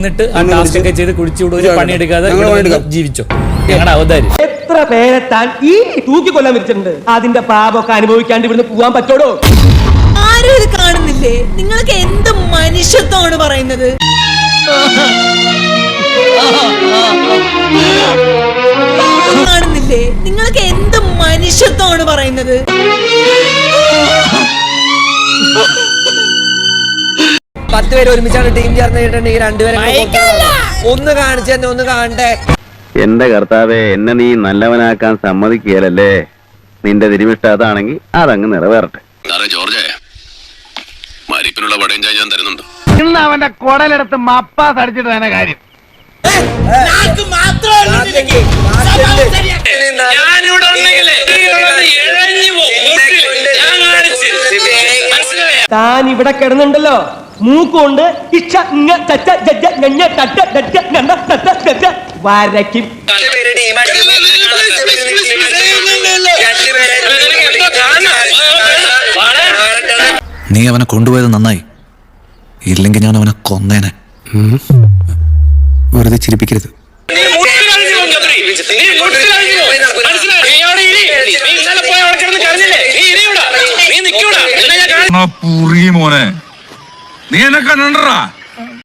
എന്നിട്ട് ആ ടാസ്ക് ഒക്കെ ചെയ്ത് കുടിച്ചുകൂടെ ഒരു പണിയെടുക്കാതെ ജീവിച്ചോ. ഞങ്ങളുടെ അവതാരം എത്ര പേരെ താൻ ഈ തൂക്കിക്കൊല്ലാൻ വെച്ചിട്ടുണ്ട്. അതിന്റെ പാപമൊക്കെ അനുഭവിക്കാണ്ട് ഇവിടുന്ന് പോവാൻ പറ്റോടോ? ആരും ഇത് കാണുന്നില്ലേ? നിങ്ങൾക്ക് എന്ത് മനുഷ്യത്വമാണ് പറയുന്നത്? കാണുന്നില്ലേ? നിങ്ങൾക്ക് എന്ത് മനുഷ്യത്വമാണ് പറയുന്നത്? 10 പേര് ഒരുമിച്ചാണ് ടീം ചേർന്നിട്ടുണ്ടെങ്കിൽ 2 പേരെ ഒന്ന് കാണിച്ചെന്നെ ഒന്ന് കാണട്ടെ. എന്റെ കർത്താവെ, എന്നെ നീ നല്ലവനാക്കാൻ സമ്മതിക്കുകയല്ലേ. നിന്റെ തിരുമിഷ്ട അതാണെങ്കിൽ അതങ്ങ് നിറവേറട്ടെ. ജോർജേ, മരിപ്പിനുള്ള വടയും ചായ ഞാൻ തരുന്നുണ്ട്. ഇന്ന് അവന്റെ കുടലെടുത്ത് മപ്പാസ് അടിച്ചിട്ട് തന്നെ കാര്യം. താൻ ഇവിടെ കിടന്നുണ്ടല്ലോ, മൂക്കുകൊണ്ട് വരയ്ക്കും. നീ അവനെ കൊണ്ടുപോയത് നന്നായി, ഇല്ലെങ്കിൽ ഞാൻ അവനെ കൊന്നേനെ. വെറുതെ ചിരിപ്പിക്കരുത്. മോനെ നീ എന്നെ കണ്ടടാ.